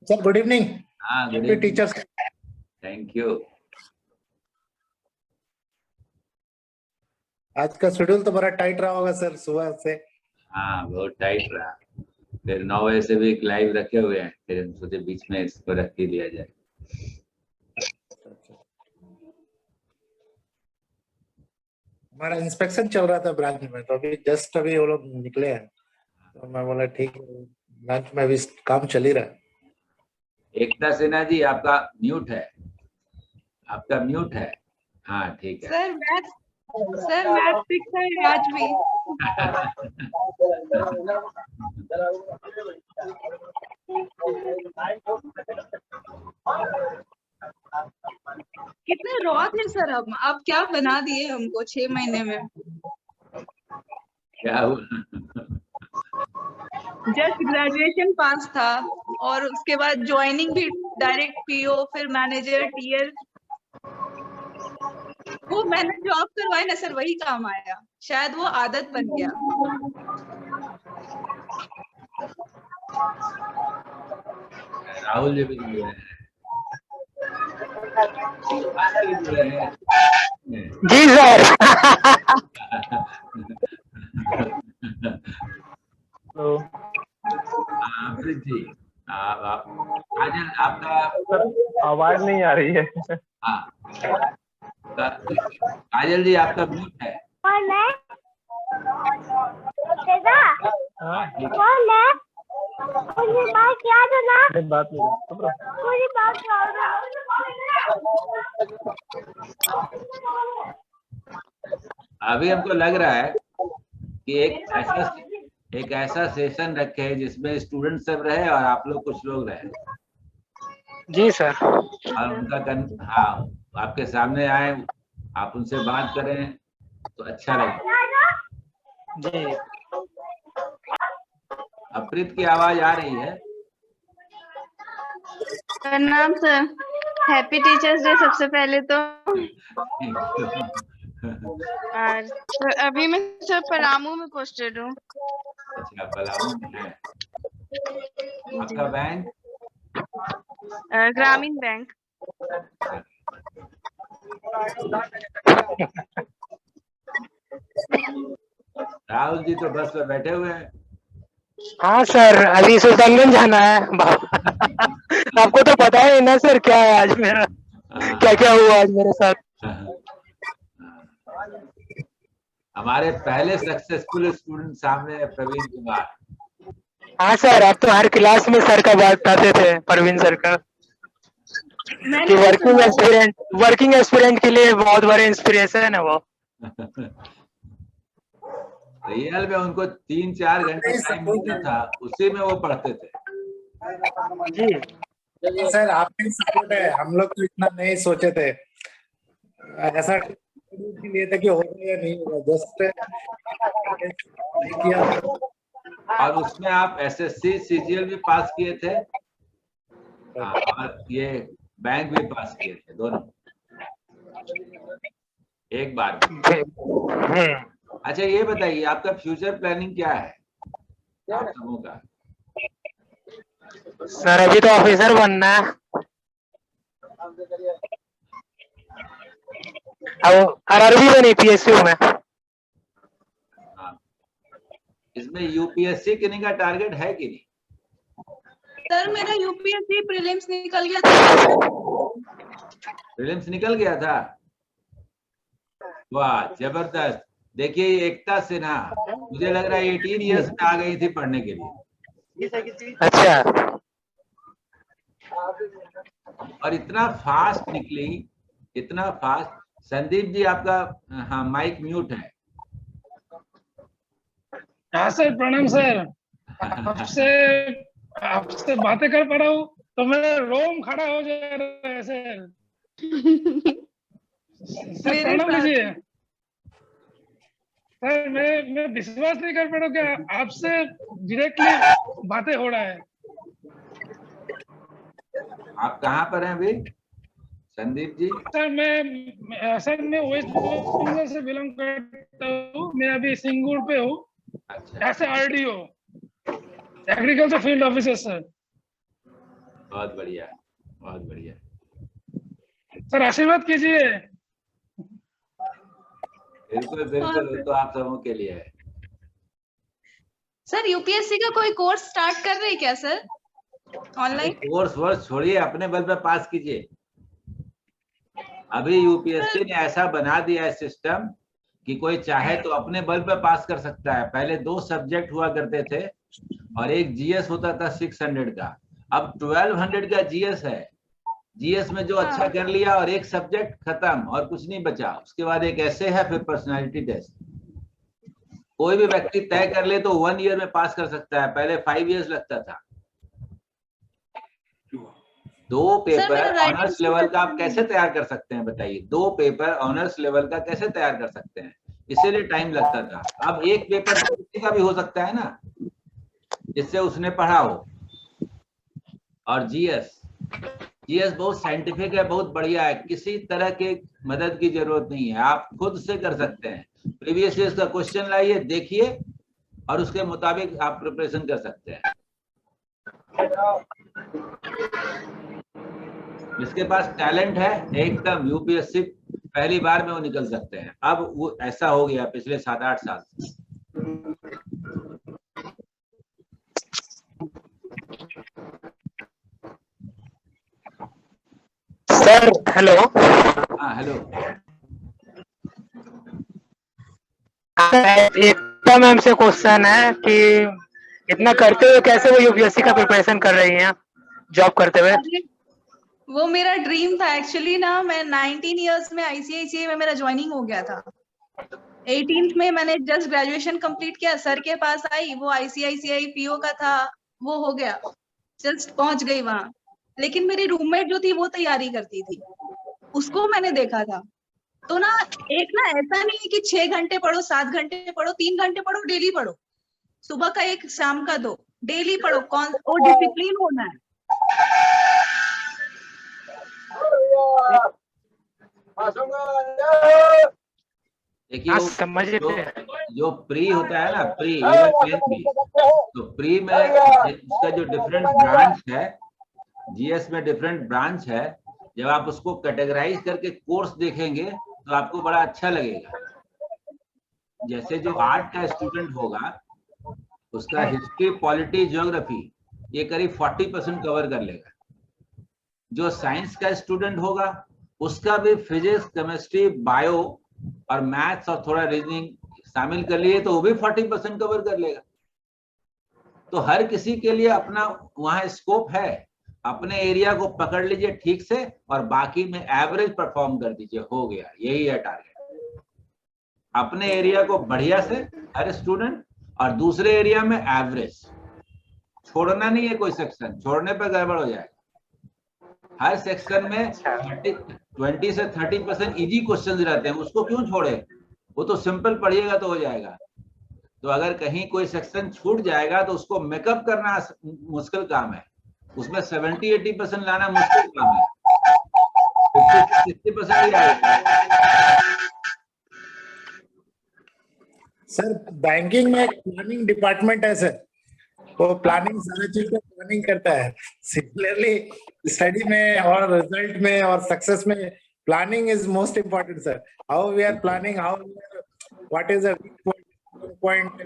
Sir good evening. हाँ, good happy evening. Teachers. Thank you. आज का शेड्यूल तो बड़ा टाइट रहा होगा सर सुबह से। हाँ, बहुत टाइट रहा। फिर 9 बजे से भी एक लाइव रखे हुए हैं, फिर हम सोचे बीच में इसको रख ही लिया जाए। हमारा इंस्पेक्शन चल रहा था ब्रांच में, तो अभी जस्ट अभी वो लोग निकले हैं, तो मैं बोला ठीक है, ब्रांच में अभी काम चल ही रहा है। एकता सिन्हा जी, आपका म्यूट है। आपका म्यूट है। हाँ, ठीक है। सर मैथ फिक्स है आज भी। कितने रॉ थे सर, अब क्या बना दिए हमको 6 महीने में। क्या हुआ? जस्ट ग्रेजुएशन पास था और उसके बाद ज्वाइनिंग भी डायरेक्ट पीओ, फिर मैनेजर, टीएल। वो मैंने जॉब करवाई ना सर, वही काम आया, शायद वो आदत बन गया। राहुल जी भी जुड़े हैं। जुड़े हैं। जी सर। हेलो। हाँ, अमृत जी। काजल, आपका आवाज नहीं आ रही है। हाँ, काजल जी, आपका म्यूट है। कौन है? हाँ, ठीक है। कौन है? मुझे बात याद है ना? बात नहीं मुझे बात याद है। अभी हमको लग रहा है कि एक ऐसा सेशन रखे जिसमें स्टूडेंट सब रहे और आप लोग कुछ लोग रहे जी सर। और उनका हाँ, आपके सामने आए, आप उनसे बात करें तो अच्छा लगे। जी। अप्रीत की आवाज आ रही है? प्रणाम सर, हैप्पी टीचर्स डे सबसे पहले तो। और अभी मैं सर पलामू में पोस्टेड हूँ। अच्छा, पलामू में है। आपका बैंक? ग्रामीण बैंक। राहुल जी तो बस में बैठे हुए हैं। हाँ सर, अभी सुल्तानगंज जाना है। आपको तो पता है ना सर क्या है आज मेरा, क्या क्या हुआ आज मेरे साथ। हमारे पहले सक्सेसफुल स्टूडेंट सामने है, प्रवीण कुमार। हाँ सर, आप तो हर क्लास में सर का बात बताते थे, परवीन सर का, कि वर्किंग एस्पिरेंट के लिए बहुत बड़े इंस्पिरेशन है वो। रियल में उनको 3-4 घंटे टाइम मिलता था, उसी में वो पढ़ते थे। जी सर, आपके सपोर्ट है, हम लोग तो इतना नहीं सोचे थे ऐसा लिए थे कि होगा या नहीं होगा, जस्ट किया। और उसमें आप एसएससी सीजीएल भी पास किए थे। हाँ, और ये बैंक भी पास किए थे, दोनों एक बार में। अच्छा, ये बताइए आपका फ्यूचर प्लानिंग क्या है आप सबों का? सर अभी तो ऑफिसर बनना है। अब आरआरबी बनी पीएसयू में। हाँ, इसमें यूपीएससी करने का टारगेट है कि नहीं? सर मेरा यूपीएससी प्रीलिम्स निकल गया था। प्रीलिम्स निकल गया था? वाह, जबरदस्त। देखिए, एकता सिन्हा मुझे लग रहा है 18 ईयर्स में आ गई थी पढ़ने के लिए। अच्छा। और इतना फास्ट निकली, इतना फास्ट। संदीप जी, आपका हाँ माइक म्यूट है। हाँ सर, प्रणाम सर। आपसे बातें कर पा रहा हूँ तो मेरा रोम खड़ा हो जा रहा है सर। सर प्रणाम लीजिए। सर मैं विश्वास नहीं कर पा रहा हूँ कि आपसे डायरेक्टली बातें हो रहा है। आप कहाँ पर हैं अभी संदीप जी? सर मैं वेस्ट बंगाल से बिलोंग करता हूँ। मैं अभी सिंगूर पे हूँ। अच्छा, as a RDO, agriculture field officer sir. बहुत बढ़िया, बहुत बढ़िया। सर आशीर्वाद कीजिए। बिल्कुल बिल्कुल, वो तो आप सबों के लिए है। सर यूपीएससी का कोई कोर्स स्टार्ट कर रहे हैं क्या सर ऑनलाइन? कोर्स वर्स छोड़िए, अपने बल पे पास कीजिए। अभी यूपीएससी ने ऐसा बना दिया है सिस्टम कि कोई चाहे तो अपने बल पे पास कर सकता है। पहले 2 सब्जेक्ट हुआ करते थे और एक जीएस होता था 600 का, अब 1200 का जीएस है। जीएस में जो अच्छा कर लिया और एक सब्जेक्ट खत्म और कुछ नहीं बचा, उसके बाद एक ऐसे है, फिर पर्सनालिटी टेस्ट। कोई भी व्यक्ति तय कर ले तो 1 ईयर में पास कर सकता है, पहले 5 इयर्स लगता था। 2 पेपर ऑनर्स लेवल का आप कैसे तैयार कर सकते हैं बताइए? 2 पेपर ऑनर्स लेवल का कैसे तैयार कर सकते हैं? इसीलिए टाइम लगता था। अब एक पेपर किसी का भी हो सकता है ना, जिससे उसने पढ़ा हो। और जीएस बहुत साइंटिफिक है, बहुत बढ़िया है, किसी तरह के मदद की जरूरत नहीं है, आप खुद से कर सकते हैं। प्रीवियस ईयर का क्वेश्चन लाइए, देखिए और उसके मुताबिक आप प्रिपरेशन कर सकते हैं। जिसके पास टैलेंट है एकदम यूपीएससी पहली बार में वो निकल सकते हैं। अब वो ऐसा हो गया पिछले 7-8 साल से। Sir hello. हाँ हेलो। एकता मैम से क्वेश्चन है कि इतना करते हुए कैसे वो यूपीएससी का प्रिपरेशन कर रही हैं जॉब करते हुए? वो मेरा ड्रीम था एक्चुअली ना। मैं 19 इयर्स में आईसीआईसीआई में मेरा ज्वाइनिंग हो गया था। 18th में मैंने जस्ट ग्रेजुएशन कंप्लीट किया, सर के पास आई, वो आईसीआईसीआई पीओ का था, वो हो गया, जस्ट पहुंच गई वहां। लेकिन मेरी रूममेट जो थी वो तैयारी करती थी, उसको मैंने देखा था। तो ना एक ना ऐसा नहीं है कि 6 घंटे पढ़ो, 7 घंटे पढ़ो, 3 घंटे पढ़ो, डेली पढ़ो। सुबह का 1, शाम का 2, डेली पढ़ो। और डिसिप्लिन होना है। देखिए समझ जो प्री होता है ना, प्री इवन 10th भी, तो प्री में उसका जो डिफरेंट ब्रांच है, जीएस में डिफरेंट ब्रांच है। जब आप उसको कैटेगराइज करके कोर्स देखेंगे तो आपको बड़ा अच्छा लगेगा। जैसे जो आर्ट का स्टूडेंट होगा उसका हिस्ट्री, पॉलिटी, ज्योग्राफी ये करीब 40% कवर कर लेगा। जो साइंस का स्टूडेंट होगा उसका भी फिजिक्स, केमिस्ट्री, बायो और मैथ्स और थोड़ा रीजनिंग शामिल कर लिए तो वो भी 40% कवर कर लेगा। तो हर किसी के लिए अपना वहां स्कोप है। अपने एरिया को पकड़ लीजिए ठीक से और बाकी में एवरेज परफॉर्म कर दीजिए, हो गया, यही है टारगेट। अपने एरिया को बढ़िया से हर स्टूडेंट और दूसरे एरिया में एवरेज। छोड़ना नहीं है कोई सेक्शन, छोड़ने पर गड़बड़ हो जाएगा। हर सेक्शन में 20 से 30% इजी क्वेश्चंस रहते हैं, उसको क्यों छोड़े? वो तो सिंपल पढ़िएगा तो हो जाएगा। तो अगर कहीं कोई सेक्शन छूट जाएगा तो उसको मेकअप करना मुश्किल काम है, उसमें 70-80% लाना मुश्किल काम है। 50-60% ही आएगा। सर बैंकिंग में प्लानिंग डिपार्टमेंट है सर, वो प्लानिंग सारा चीज का प्लानिंग करता है। सिमिलरली स्टडी में और रिजल्ट में और सक्सेस में planning is most important sir. How we are planning, how what is a point.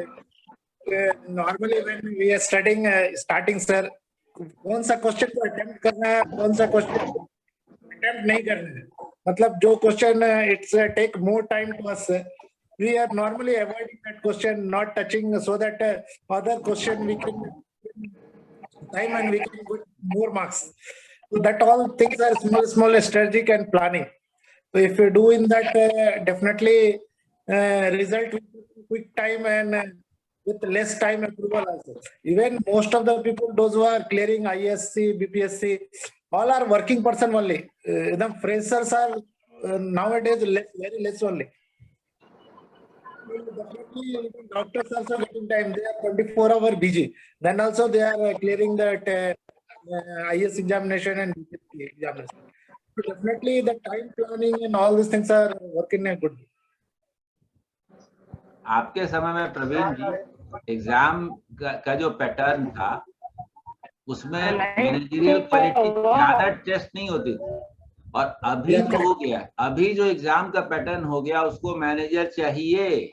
Normally when we are studying starting sir, कौन सा क्वेश्चन को अटेम्प्ट करना है, कौन सा क्वेश्चन अटेम्प्ट नहीं करना है, मतलब जो question it's take more time to us, we are normally avoiding that question, not touching, so that other question we can time and we can get more marks. So that all things are small strategic and planning. So if you do in that, definitely result with quick time and with less time approval also. Even most of the people, those who are clearing ISC, BPSC, all are working person only. The freshers are nowadays very less only. Definitely, doctors also getting time. They are 24-hour busy. Then also they are clearing that IS examination and BPSC examination. So definitely the time planning and all these things are working a good. आपके समय में प्रवीण जी exam का जो pattern था उसमें managerial quality ज्यादा test नहीं होती थी। और अभी जो हो गया, अभी जो एग्जाम का पैटर्न हो गया, उसको मैनेजर चाहिए।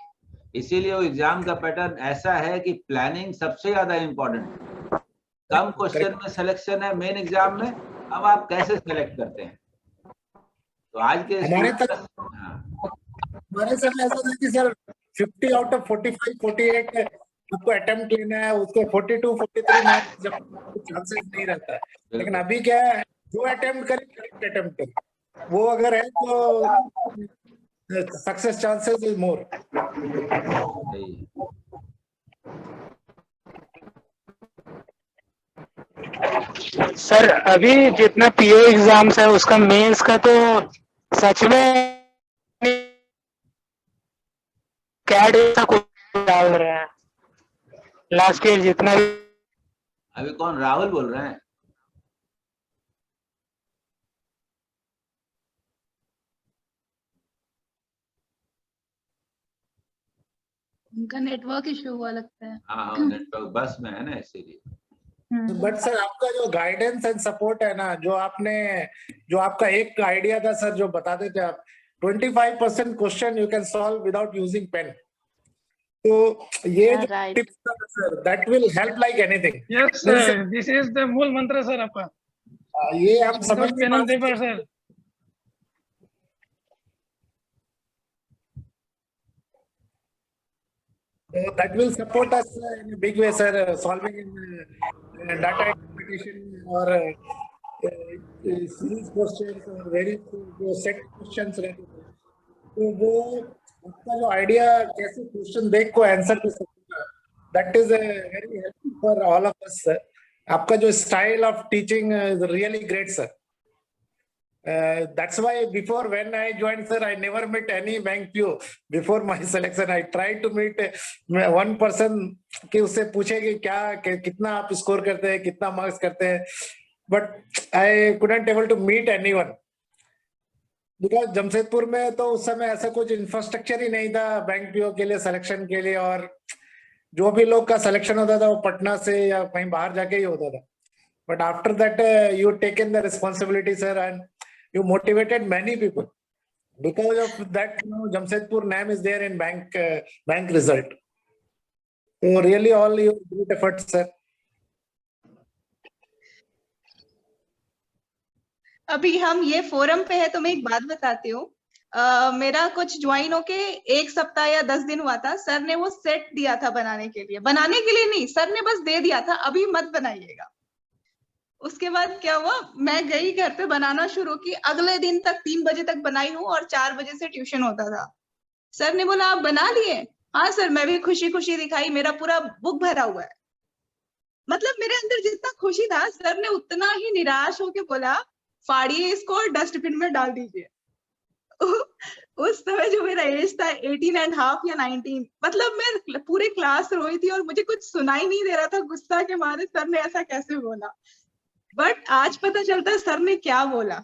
इसीलिए वो एग्जाम का पैटर्न ऐसा है कि प्लानिंग सबसे ज्यादा इम्पोर्टेंट। कम क्वेश्चन में सिलेक्शन है मेन एग्जाम में, अब आप कैसे सेलेक्ट करते हैं? तो आज के हमारे समय ऐसा था कि सर 50 आउट ऑफ 45 48 आपको अटेम्प्ट लेना है, उसको 42 43 मार्क्स जब चांसेस नहीं रहता है। लेकिन अभी क्या है, जो अटेम्प्ट करे करेक्ट अटेम्प्ट करे, वो अगर है तो success chances is more. Sir अभी जितना पीओ एग्जाम्स है उसका मेंस का तो सच में कैड डाल रहे हैं लास्ट ईयर जितना भी। अभी कौन राहुल बोल रहे हैं? उनका नेटवर्क इशू हुआ लगता है। हाँ, नेटवर्क बस में है ना, इसीलिए। बट सर आपका जो गाइडेंस एंड सपोर्ट है ना, जो आपका एक आइडिया था सर, जो बताते थे आप 25% question you can solve without using pen, तो ये tips sir that will help like anything. Yes sir, this is the मूल मंत्र सर आपका। ये हम समझ नहीं पा सर। So that will support us in a big way, sir, solving in data interpretation or series questions or very set questions रहते थे। तो वो आपका जो आइडिया कैसे क्वेश्चन देख को आंसर कर सकता है, that is very helpful for all of us, sir. आपका जो style of teaching is really great, sir. That's why before when I joined, sir, I never met any bank PO before my selection. I tried to meet one person कि उससे पूछे कि कितना आप score करते हैं, कितना मार्क्स करते हैं, but I couldn't able to meet anyone because Jamshedpur में तो उस समय ऐसा कुछ इंफ्रास्ट्रक्चर ही नहीं था बैंक PO के लिए सिलेक्शन के लिए, और जो भी लोग का सिलेक्शन होता था वो पटना से या कहीं बाहर जाके ही होता था। But after that you taken the responsibility, sir, and you motivated many people. Because of that, Jamshedpur name is there in bank result. So really all your great efforts, sir. अभी हम ये फोरम पे है तो मैं एक बात बताती हूँ। मेरा कुछ ज्वाइन होके 1 सप्ताह या 10 दिन हुआ था, सर ने वो सेट दिया था बनाने के लिए नहीं, सर ने बस दे दिया था अभी मत बनाइएगा। उसके बाद क्या हुआ, मैं गई घर पे बनाना शुरू की, अगले दिन तक 3 बजे तक बनाई हूँ और 4 बजे से ट्यूशन होता था। सर ने बोला आप बना लिए? हाँ सर, मैं भी खुशी खुशी दिखाई, मेरा पूरा बुक भरा हुआ है। मतलब मेरे अंदर जितना खुशी था, सर ने उतना ही निराश होके बोला फाड़िए इसको और डस्टबिन में डाल दीजिए। उस समय जो मेरा एज था 18.5 या 19, मतलब मैं पूरे क्लास रोई थी और मुझे कुछ सुनाई नहीं दे रहा था गुस्सा के मारे, सर ने ऐसा कैसे बोला। बट आज पता चलता है सर ने क्या बोला।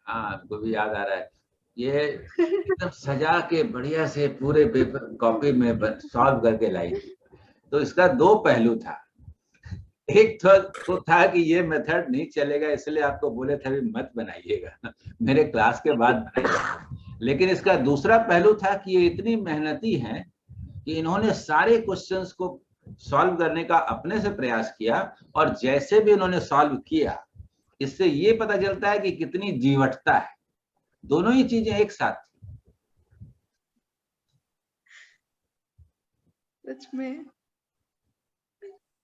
हाँ, हमको भी याद आ रहा है, ये एकदम सजा के बढ़िया से पूरे पेपर कॉपी में सॉल्व करके लाई। तो इसका 2 पहलू था। एक तो था कि ये मेथड नहीं चलेगा, इसलिए आपको बोले थे भी मत बनाइएगा, मेरे क्लास के बाद बनाइएगा। लेकिन इसका दूसरा पहलू था कि ये इतनी मेहनती हैं कि इन्होंने सारे क्वेश्चंस को सॉल्व करने का अपने से प्रयास किया, और जैसे भी इन्होंने सॉल्व किया, इससे ये पता चलता है कि कितनी जीवटता है। दोनों ही चीजें एक साथ। सच में।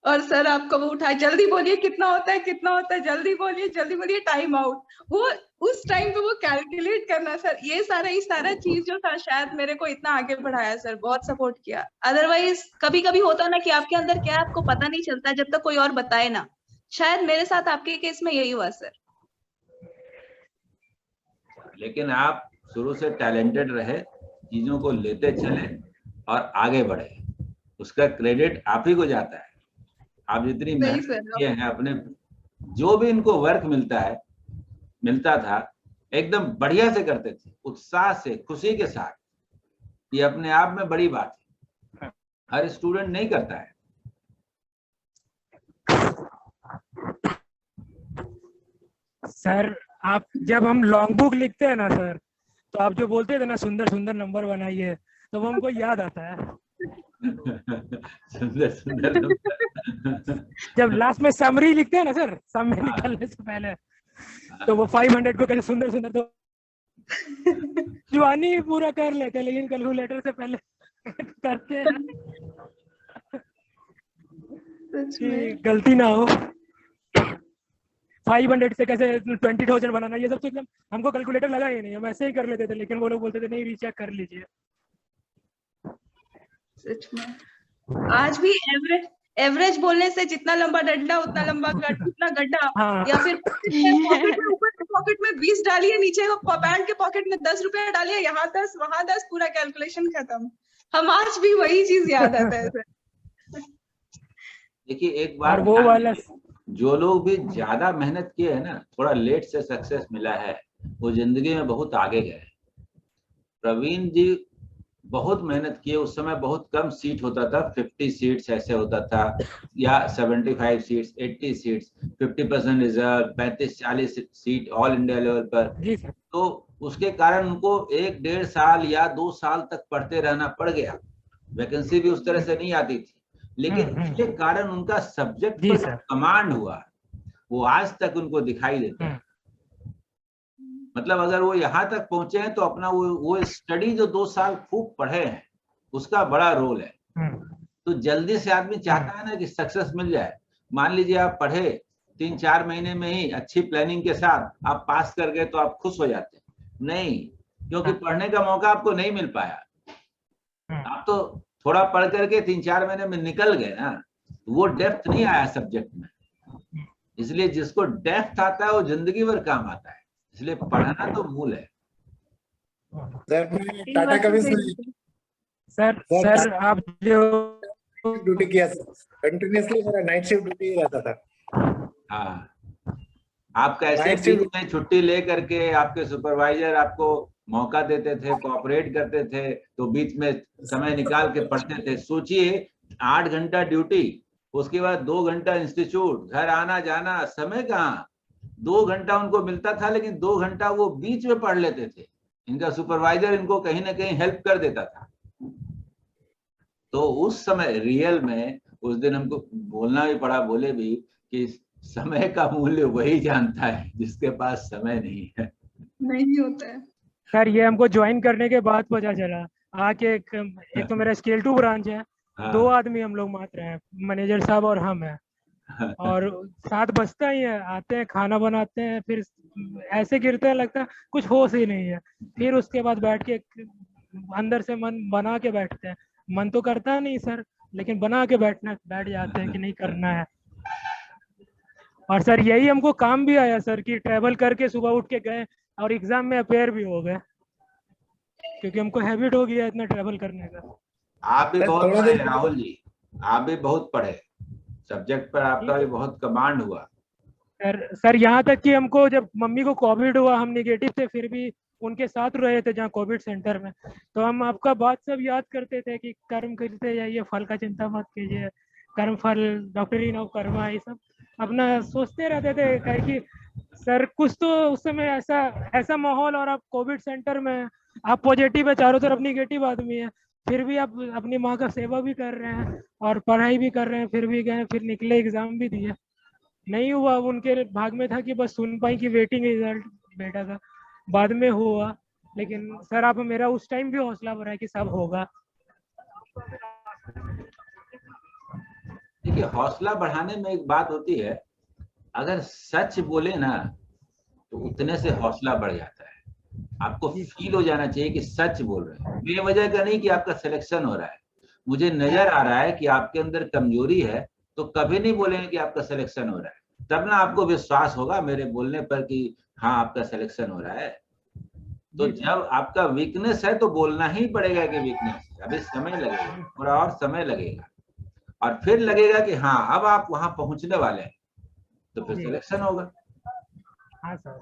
और सर आपको वो उठाए, जल्दी बोलिए कितना होता है, जल्दी बोलिए टाइम आउट। वो उस टाइम पे वो कैलकुलेट करना, सर ये सारा चीज जो था शायद मेरे को इतना आगे बढ़ाया सर, बहुत सपोर्ट किया। अदरवाइज कभी कभी होता ना कि आपके अंदर क्या है आपको पता नहीं चलता जब तक कोई और बताए ना। शायद मेरे साथ आपके केस में यही हुआ सर। लेकिन आप शुरू से टैलेंटेड रहे, चीजों को लेते चले और आगे बढ़े, उसका क्रेडिट आप ही को जाता है। आप जितनी मेहनत किए हैं, अपने जो भी इनको वर्क मिलता था, एकदम बढ़िया से करते थे, उत्साह से, खुशी के साथ। ये अपने आप में बड़ी बात है। हर स्टूडेंट नहीं करता है। सर आप जब हम लॉन्ग बुक लिखते हैं ना सर, तो आप जो बोलते थे ना सुंदर सुंदर नंबर बनाइए, तो वो हमको याद आता है। सुंदर सुंदर नंबर। जब लास्ट में समरी लिखते हैं ना सर, समय निकलने से पहले, तो वो 500 को कैसे सुंदर सुंदर, तो जुआनी ही पूरा कर लेते हैं, लेकिन कैलकुलेटर से पहले करते हैं सच कि में गलती ना हो। 500 से कैसे 20,000 बनाना, ये सब तो एकदम हमको कैलकुलेटर लगा ही नहीं, हम ऐसे ही कर लेते थे, लेकिन वो लोग बोलते थे नहीं रीचेक कर लीजिए। सच में आज भी एवरेज बोलने से जितना लंबा डंडा उतना लंबा उतना गड्ढा, हाँ या फिर पॉकेट में ऊपर के पॉकेट में 20 डालिए, नीचे पैंट के पॉकेट में 10 रुपए डालिए, यहाँ 10 वहां 10, पूरा कैलकुलेशन खत्म। हम आज भी वही चीज याद आता है सर। देखिए एक और बात वो ध्यान वाला दीजिए, जो लोग भी ज्यादा मेहनत किए हैं ना, थोड़ा लेट से सक्सेस मिला है, वो जिंदगी में बहुत आगे गए। प्रवीण जी बहुत मेहनत किए, उस समय बहुत कम सीट होता था, 50 सीट्स ऐसे होता था, या 75 seats, 80 seats, 50% reserve, 35-40 seat all India level पर। जी सर। तो उसके कारण उनको 1-1.5 साल या 2 साल तक पढ़ते रहना पड़ गया। वैकेंसी भी उस तरह से नहीं आती थी, लेकिन उसके कारण उनका सब्जेक्ट जी पर सर। कमांड हुआ, वो आज तक उनको दिखाई देता है। मतलब अगर वो यहाँ तक पहुंचे हैं तो अपना वो स्टडी जो 2 साल खूब पढ़े हैं, उसका बड़ा रोल है। तो जल्दी से आदमी चाहता है ना कि सक्सेस मिल जाए। मान लीजिए आप पढ़े 3-4 महीने में ही अच्छी प्लानिंग के साथ आप पास कर गए तो आप खुश हो जाते हैं। नहीं, क्योंकि पढ़ने का मौका आपको नहीं मिल पाया। आप तो थोड़ा पढ़ करके 3-4 महीने में निकल गए ना, वो डेप्थ नहीं आया सब्जेक्ट में। इसलिए जिसको डेप्थ आता है वो जिंदगी भर काम आता है, इसलिए पढ़ना तो मूल है। सर मैं टाटा कभी सर सर आप जो ड्यूटी किया सर, कंटिन्यूअसली मेरा नाइट शिफ्ट ड्यूटी ही रहता था। हाँ, आप कैसे नाइट बीच शिफ्ट में छुट्टी ले करके आपके सुपरवाइजर आपको मौका देते थे, कोऑपरेट करते थे, तो बीच में समय निकाल के पढ़ते थे। सोचिए 8 घंटा ड्यूटी, उसके बाद 2 घंटा इंस्टीट्यूट, घर आना जाना, समय कहाँ, 2 घंटा उनको मिलता था, लेकिन 2 घंटा वो बीच में पढ़ लेते थे। इनका सुपरवाइजर इनको कहीं ना कहीं हेल्प कर देता था। तो उस समय रियल में उस दिन हमको बोलना भी पड़ा, बोले भी कि समय का मूल्य वही जानता है जिसके पास समय नहीं है। नहीं होता है सर, ये हमको ज्वाइन करने के बाद पता चला। आके एक तो मेरा स्केल 2 ब्रांच है, 2 आदमी हम लोग मात्र हैं, मैनेजर साहब और हम हैं, और 7 बजता ही है, आते हैं खाना बनाते हैं, फिर ऐसे गिरते हैं लगता है कुछ होश ही नहीं है। फिर उसके बाद बैठ के अंदर से मन बना के बैठते हैं, मन तो करता नहीं सर, लेकिन बना के बैठ जाते हैं कि नहीं करना है। और सर यही हमको काम भी आया सर, कि ट्रैवल करके सुबह उठ के गए और एग्जाम में अपेयर भी हो गए, क्योंकि हमको हैबिट हो गया इतना ट्रैवल करने का। आप भी बहुत पढ़े राहुल जी, आप भी बहुत पढ़े, सब्जेक्ट पर आपका भी बहुत कमांड हुआ। सर यहाँ तक कि हमको जब मम्मी को कोविड हुआ, हम निगेटिव थे, फिर भी उनके साथ रहे थे जहाँ कोविड सेंटर में, तो हम आपका बात सब याद करते थे कि कर्म करते जाइए, फल का चिंता मत कीजिए, कर्म फल डॉक्टरी नव कर्मा, ये सब अपना सोचते रहते थे। कहे कि सर कुछ तो उस समय ऐसा माहौल, और आप कोविड सेंटर में, आप पॉजिटिव है, चारों तरफ निगेटिव आदमी है, फिर भी आप अपनी माँ का सेवा भी कर रहे हैं और पढ़ाई भी कर रहे हैं, फिर भी गए, फिर निकले, एग्जाम भी दिए, नहीं हुआ। उनके भाग में था कि बस सुन पाई कि वेटिंग रिजल्ट बेटा का, बाद में हुआ। लेकिन सर आप मेरा उस टाइम भी हौसला बढ़ाया कि सब होगा। देखिए हौसला बढ़ाने में एक बात होती है, अगर सच बोले ना तो उतने से हौसला बढ़ जाता है। आपको फील हो जाना चाहिए कि सच बोल रहे हैं, बेवजह का नहीं कि आपका सिलेक्शन हो रहा है। मुझे नजर आ रहा है कि आपके अंदर कमजोरी है, तो कभी नहीं बोलेंगे कि आपका सिलेक्शन हो रहा है, तब ना आपको विश्वास होगा मेरे बोलने पर कि हाँ आपका सिलेक्शन हो रहा है। तो जब आपका वीकनेस है तो बोलना ही पड़ेगा कि वीकनेस है, अभी समय लगेगा, थोड़ा और समय लगेगा, और फिर लगेगा कि हाँ अब आप वहां पहुंचने वाले हैं, तो फिर सिलेक्शन होगा। हाँ sir.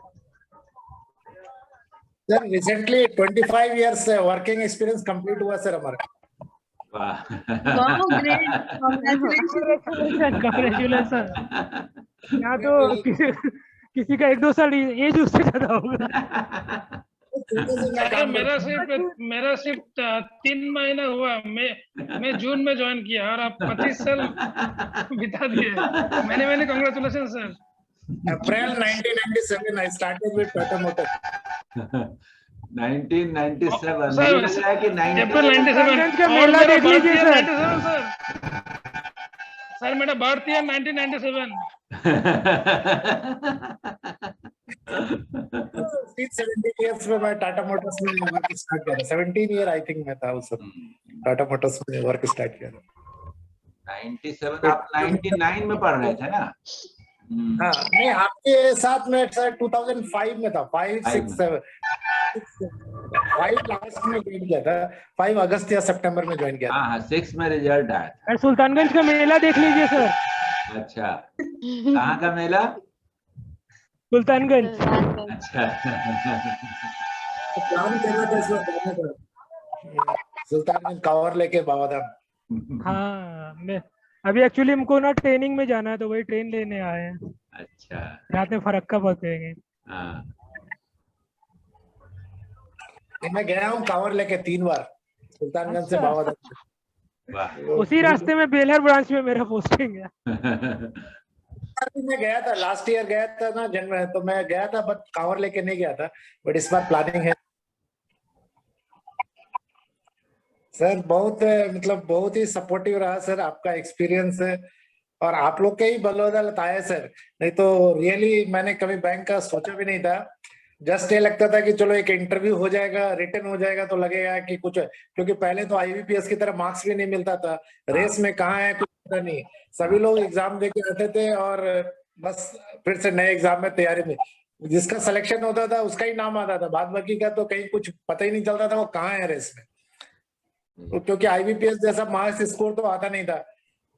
Sir recently 25 years working experience complete हुआ सर हमारा। वाह वाओ ग्रेट, कांग्रेचुलेशन। कांग्रेचुलेशन। यहाँ तो किसी का 1-2 साल एज उससे ज्यादा होगा। छोटे से मैं अरे काम करता हूँ। मेरा सिर्फ 3 महीना हुआ। मैं जून में ज्वाइन किया और आप 25 साल बिता दिए। मैंने congratulation sir. April 1997 I started with Tata Motors. 1997 sir, मुझे लग रहा है कि 90 अप्रैल 97 सुल्तानगंज का और मेला मेरा देख बर्थ लीजिए ईयर सर। 97 सर। सर मेरा बर्थ ईयर 1997। 17 years में मैं टाटा मोटर्स में वर्क स्टार्ट किया था। 17 ईयर आई थिंक मैं था उस समय टाटा मोटर्स में वर्क स्टार्ट किया था। 97 आप 99 में पढ़ रहे थे ना? हाँ नहीं, आपके साथ में सर 2005 में था। 5, 6, 7, 5 लास्ट में ज्वाइन किया था। 5 अगस्त या सितंबर में ज्वाइन किया था। हाँ 6 में रिजल्ट आया था। और सुल्तानगंज का मेला देख लीजिए सर। अच्छा, कहाँ का मेला? सुल्तानगंज। अच्छा प्लान कर रहा था इस बार जाने का, सुल्तानगंज कांवर लेके बाबाधाम। हाँ, मैं अभी एक्चुअली हमको ना ट्रेनिंग में जाना है, तो वही ट्रेन लेने आए हैं। अच्छा रात में फरक्का पहुंचेंगे। हाँ मैं गया हूँ कांवर लेके 3 बार सुल्तानगंज से अच्छा। बाबाधाम। वाह उसी रास्ते में बेलहर ब्रांच में मेरा पोस्टिंग है। मैं गया था लास्ट ईयर, गया था ना जनवरी, तो मैं गया था बट कांवर लेके नहीं गया था। बट इस बार प्लानिंग है सर। बहुत मतलब बहुत ही सपोर्टिव रहा सर आपका एक्सपीरियंस है, और आप लोग के ही बदौलत आया सर। नहीं तो रियली मैंने कभी बैंक का सोचा भी नहीं था। जस्ट ये लगता था कि चलो एक इंटरव्यू हो जाएगा, रिटर्न हो जाएगा तो लगेगा कि कुछ है, क्योंकि पहले तो आईबीपीएस की तरह मार्क्स भी नहीं मिलता था। रेस में कहाँ है कुछ पता नहीं। सभी लोग एग्जाम दे के आते थे और बस फिर से नए एग्जाम में तैयारी में जिसका सिलेक्शन होता था उसका ही नाम आता था, बाद बाकी का तो कहीं कुछ पता ही नहीं चलता था वो कहाँ है रेस में। तो क्योंकि आईबीपीएस जैसा मार्क्स स्कोर तो आता नहीं था,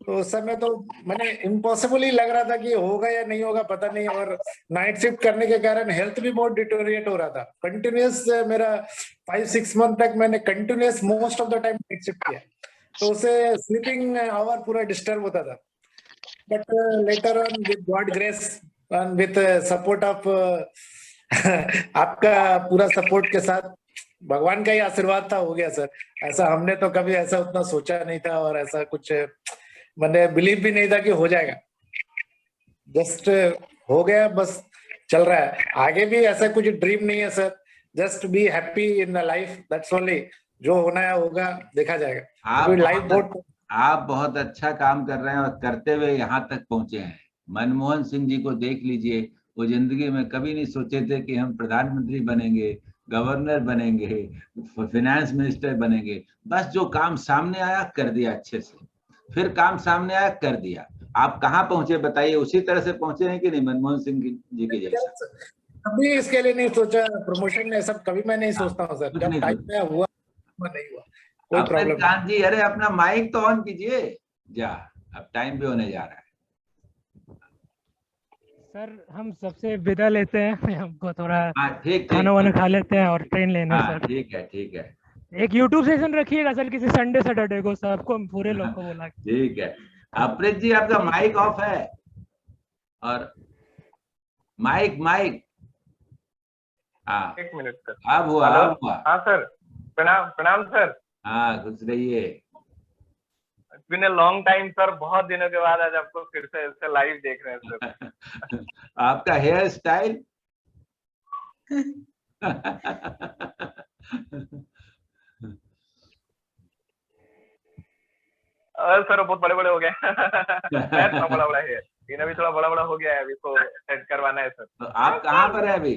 तो उस समय तो मैंने इम्पॉसिबल ही लग रहा था कि होगा या नहीं होगा पता नहीं। और नाइट शिफ्ट करने के कारण हेल्थ भी बहुत डिटोरिएट हो रहा था। कंटिन्यूअस मेरा 5-6 मंथ तक मैंने continuous most of the time night shift किया, तो उसे स्लीपिंग आवर पूरा डिस्टर्ब होता था। But later on with God grace and with support of आपका पूरा सपोर्ट के साथ, भगवान का ही आशीर्वाद था, हो गया सर। ऐसा हमने तो कभी ऐसा उतना सोचा नहीं था, और ऐसा कुछ मैंने बिलीव भी नहीं था कि हो जाएगा। जस्ट हो गया, बस चल रहा है। आगे भी ऐसा कुछ ड्रीम नहीं है sir. Just be happy in life, that's only. जो होना है होगा, देखा जाएगा। लाइफ बहुत आप बहुत अच्छा काम कर रहे हैं और करते हुए यहाँ तक पहुंचे हैं। मनमोहन सिंह जी को देख लीजिए, वो जिंदगी में कभी नहीं सोचे थे कि हम प्रधानमंत्री बनेंगे, गवर्नर बनेंगे, फाइनेंस मिनिस्टर बनेंगे। बस जो काम सामने आया कर दिया अच्छे से, फिर काम सामने आया कर दिया। आप कहाँ पहुंचे बताइए? उसी तरह से पहुंचे हैं कि नहीं मनमोहन सिंह जी के जैसा? कभी इसके लिए नहीं सोचा, प्रमोशन में सब कभी मैं नहीं सोचता हूँ सर। कुछ जब नहीं टाइम सोचा। में हुआ नहीं हुआ कोई अपने प्रॉब्लम नहीं। कांत जी, अरे अपना माइक तो ऑन कीजिए। जा, अब टाइम भी होने जा रहा है। सर हम सबसे विदा लेते हैं, हमको थोड़ा हाँ ठीक खाना वाना ठीक। खा लेते हैं और ट्रेन लेना है हाँ सर। ठीक है ठीक है एक यूट्यूब सेशन रखिएगा सर किसी संडे सैटरडे को, सबको पूरे लोग को बोला के। ठीक है। अप्रीत जी आपका माइक ऑफ है, और माइक माइक हाँ 1 मिनट सर। अब हुआ हेलो, अब हुआ। हाँ सर, प्रणाम प्रणाम सर। हाँ खुश रहिए। It's been a long time sir, बहुत दिनों के बाद आज आपको फिर से इससे लाइव देख रहे हैं सर। आपका हेयर स्टाइल सर बहुत बड़े बड़े हो गए। मैं थोड़ा बड़ा बड़ा है, लेकिन अभी थोड़ा बड़ा बड़ा हो गया है, अभी तो सेट करवाना है सर। तो आप कहाँ पर है अभी?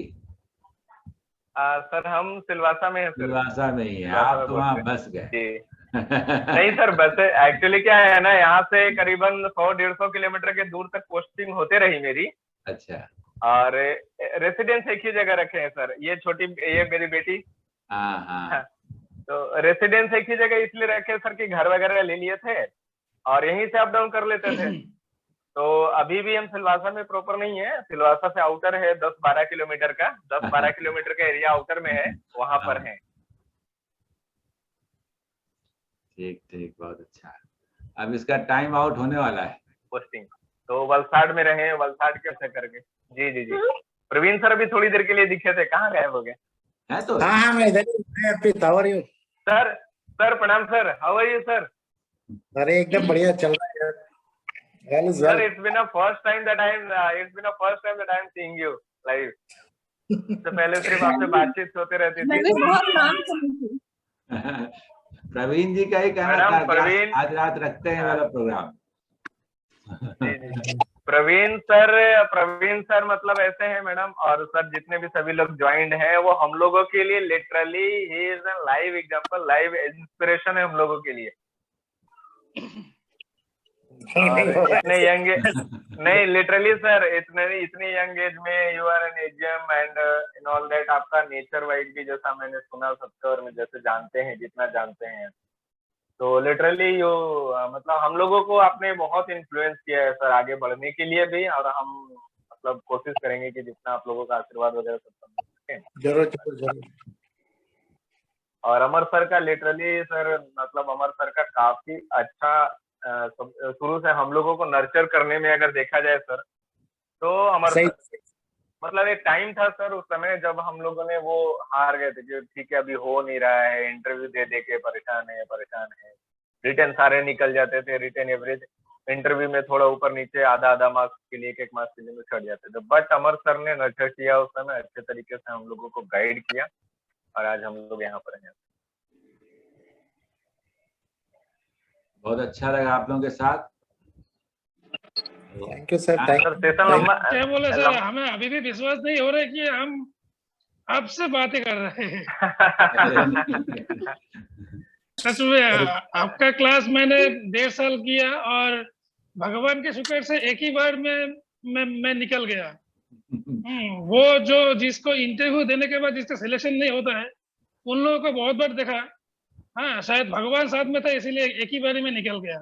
सर हम सिलवासा में है सर। सिलवासा में ही है सिलवासा आप, में तो वहाँ बोलते हैं। बस गए। जी नहीं सर, वैसे एक्चुअली क्या है ना, यहाँ से करीबन 100-150 किलोमीटर के दूर तक पोस्टिंग होते रही मेरी। अच्छा। और रेसिडेंस एक ही जगह रखे हैं सर। ये मेरी बेटी। हाँ हाँ तो रेसिडेंस एक ही जगह इसलिए रखे सर कि घर वगैरह ले लिए थे और यहीं से अप डाउन कर लेते थे। तो अभी भी हम सिलवासा में प्रॉपर नहीं है, सिलवासा से आउटर है 10-12 किलोमीटर का, 10-12 किलोमीटर का एरिया आउटर में है, वहां पर है। ठीक ठीक, बहुत अच्छा। अब इसका टाइम आउट होने वाला है। पोस्टिंग तो वलसाड में रहे, वलसाड कैसे करके। जी जी जी, प्रवीण सर अभी थोड़ी देर के लिए दिखे थे, कहाँ गायब हो गए? है तो हाँ हाँ, मैं इधर ही, मैं Arpit, how are you? Sir sir प्रणाम sir, how are you sir? अरे एकदम बढ़िया चल रहा है यार, all is Sir, well. it's been a first time that I'm seeing you live. तो पहले सिर्फ आपसे बातचीत होते रहती मैं थी। भी बहुत नाम सुनी थी। प्रवीण जी का ही कहना मैडम, था कि प्रवीण- आज रात रखते हैं वाला प्रोग्राम। जी जी, प्रवीण सर मतलब ऐसे हैं मैडम, और सर जितने भी सभी लोग ज्वाइंड हैं वो हम लोगों के लिए लिटरली ही is a live example, live inspiration है हम लोगों के लिए। और इतने यंग, नहीं लिटरली सर, इतने यंग एज में you are an AGM and in all that, आपका नेचर वाइज भी जैसा मैंने सुना सबसे, और मैं जैसे जानते हैं, जितना जानते हैं, तो लिटरली यू मतलब हम लोगों को आपने बहुत इन्फ्लुएंस किया है सर आगे बढ़ने के लिए भी, और हम मतलब कोशिश करेंगे कि जितना आप लोगों का आशीर्वाद वगैरह सब मिल सके। जरूर जरूर जरूर। और अमर सर का लिटरली सर, मतलब अमर सर का काफी अच्छा शुरू से हम लोगों को नर्चर करने में अगर देखा जाए सर, तो अमर सही, सर मतलब एक टाइम था सर उस समय जब हम लोगों ने वो हार गए थे कि ठीक है अभी हो नहीं रहा है, इंटरव्यू दे दे के परेशान है, रिटर्न सारे निकल जाते थे, रिटर्न एवरेज इंटरव्यू में थोड़ा ऊपर नीचे आधा मार्क्स के लिए, एक मार्क्स के लिए में छट जाते थे। बट अमर सर ने नर्चर किया उस समय, अच्छे तरीके से हम लोगों को गाइड किया, और आज हम लोग यहाँ पर हैं। बहुत अच्छा लगा आप लोगों के साथ। Thank you sir, thank sir session लंबा, क्या बोले सर, हमें अभी भी विश्वास नहीं हो रहा है कि हम आपसे बातें कर रहे हैं। सच में आपका क्लास मैंने 1.5 साल किया, और भगवान के शुक्र से एक ही बार में मैं निकल गया। वो जो जिसको इंटरव्यू देने के बाद जिसका सिलेक्शन नहीं होता है, उन लोगों को बहुत बार देखा। हाँ, शायद भगवान साथ में था, इसीलिए एक ही बार में निकल गया।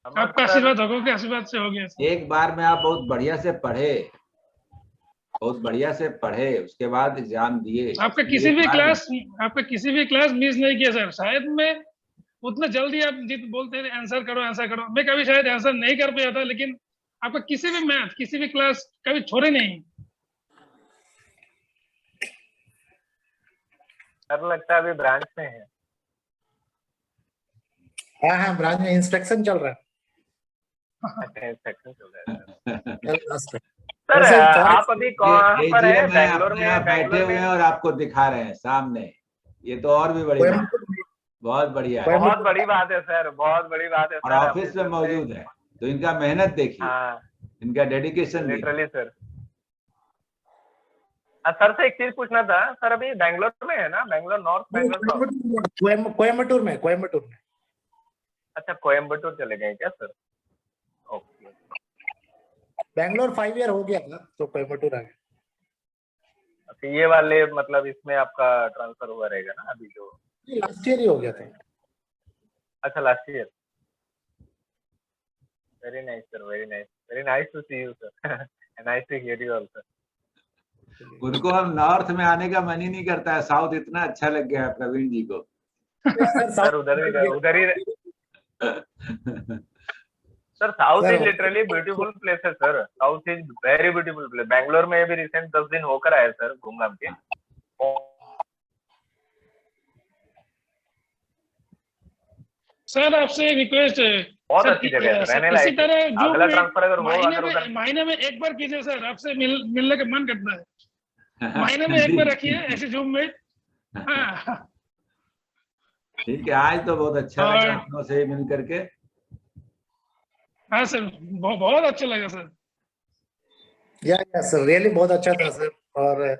आपका आशीर्वाद भगवान के आशीर्वाद से हो गया। एक बार में आप बहुत बढ़िया से पढ़े, बहुत बढ़िया से पढ़े, उसके बाद एग्जाम दिए। आपका किसी भी क्लास मिस नहीं किया सर। शायद मैं उतना जल्दी आप जित बोलते हैं आंसर करो, मैं कभी शायद आंसर नहीं कर पाया था, लेकिन आपका किसी भी मैथ, किसी भी क्लास कभी छोड़े नहीं। सर लगता है अभी ब्रांच में है। हाँ हाँ, ब्रांच में इंस्पेक्शन चल रहा है। सेक्शन चल रहा है। लास्ट सर वैसे आप अभी कहाँ पर है? AGM में बैंगलोर अपने में? यहाँ बैठे हुए हैं और आपको दिखा रहे हैं सामने, ये तो और भी बड़ी बात है। बहुत बढ़िया है। बहुत बड़ी बात है सर, बहुत बड़ी बात है और सर। ऑफिस में मौजूद है, तो इनका मेहनत देखिए, हाँ इनका डेडिकेशन देखिए। Literally sir. सर से एक चीज पूछना था सर, अभी बैंगलोर में है ना? Bangalore north, Bangalore south? कोयम्बटूर में। अच्छा, कोयम्बटूर चले गए क्या सर? ओके। बैंगलोर 5 ईयर हो गया था, तो कोयम्बटूर आ गया। अच्छा, ये वाले मतलब इसमें आपका ट्रांसफर हुआ रहेगा ना अभी जो? लास्ट ईयर ही हो गया था। अच्छा, last year. Very nice sir, very nice to see you sir, nice to hear you also. उनको हम नॉर्थ में आने का मन ही नहीं करता है, साउथ इतना अच्छा लग गया है प्रवीण जी को। सर उधर ही sir, south is literally beautiful place है sir. South is very beautiful place. Bangalore में अभी रिसेंट 10 दिन होकर आए सर, घूम घाम के। सर आपसे रिक्वेस्ट है, बहुत अच्छी जगह है, रहने लायक। इसी तरह जो अगला ट्रांसफर अगर हो, अगर उधर महीने में एक बार कीजिए सर, आपसे मिलने का मन करता है। महीने में एक बार रखिए ऐसे जूम में। हाँ ठीक है, आज तो बहुत अच्छा लगा आप लोगों से मिल करके। हाँ सर, बहुत अच्छा लगा सर। या सर, रियली बहुत अच्छा था सर, और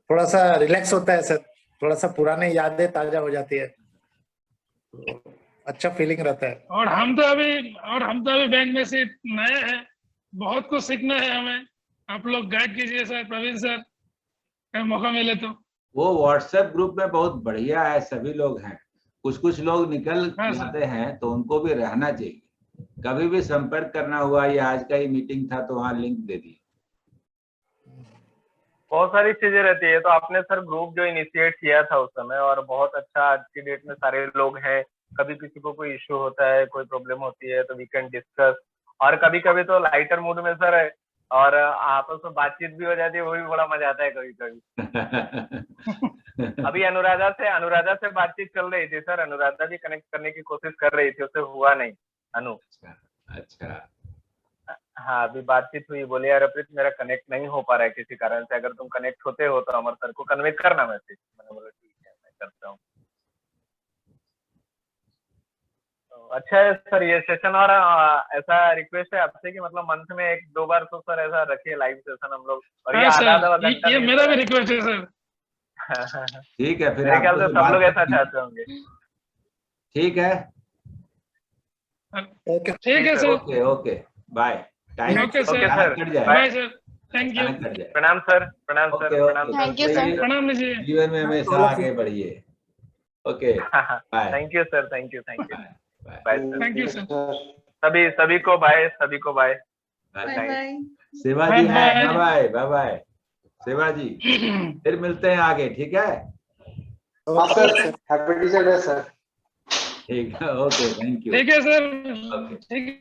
थोड़ा सा रिलैक्स होता है सर, थोड़ा सा पुराने यादें ताजा हो जाती है, तो अच्छा फीलिंग रहता है। और हम तो अभी बैंक में से नए हैं, बहुत कुछ सीखना है हमें। आप लोग गाइड कीजिए सर, प्रवीण सर, अगर मौका मिले तो। वो व्हाट्सएप ग्रुप में बहुत बढ़िया है, सभी लोग हैं। कुछ लोग निकल हाँ जाते हैं, तो उनको भी रहना चाहिए। कभी भी संपर्क करना हुआ, या आज का ही मीटिंग था तो वहाँ लिंक दे दी। बहुत सारी चीजें रहती है। तो आपने सर ग्रुप जो इनिशिएट किया था उस समय, और बहुत अच्छा आज की डेट में सारे लोग हैं, कभी किसी को कोई इश्यू होता है, कोई प्रॉब्लम होती है तो वी कैन डिस्कस। और कभी कभी तो लाइटर मूड में सर है और आपस में बातचीत भी हो जाती है, वो भी बड़ा मजा आता है कभी कभी। अभी अनुराधा से बातचीत चल रही थी सर, अनुराधा भी कनेक्ट करने की कोशिश कर रही थी, उससे हुआ नहीं अनु। अच्छा हाँ अभी बातचीत हुई, बोले यार अप्रीत मेरा कनेक्ट नहीं हो पा रहा है किसी कारण से, अगर तुम कनेक्ट होते हो तो अमर सर को कन्वे करना मैसेज। मैंने बोला ठीक है मैं करता हूँ। तो अच्छा है सर ये सेशन। और ऐसा रिक्वेस्ट है आपसे कि मतलब मंथ में 1-2 बार तो सर ऐसा रखिए लाइव सेशन हम लोग। और ये हाँ आधा सर, ये मेरा भी रिक्वेस्ट है सर। ठीक है, फिर मेरे ख्याल से आपको सब लोग बात ऐसा करनी- चाहते होंगे। ठीक है, ओके ठीक है sir, okay okay bye. Time okay sir, cut जाए, bye sir, thank you, cut जाए। प्रणाम सर, प्रणाम सर, ओके, प्रणाम okay. Sir. Thank you, sir. प्रणाम लीजिए। जीवन में हमेशा आगे बढ़िए। Okay bye thank you sir, thank you, thank you, bye bye sir. Thank you sir. सभी को बाय, सभी को bye. Bye bye. Seva ji bye हैं, bye. Bye bye Seva ji, फिर मिलते हैं आगे, ठीक है? Happy teacher day sir. ठीक है, ओके, थैंक यू। ठीक है सर, ओके। ठीक है।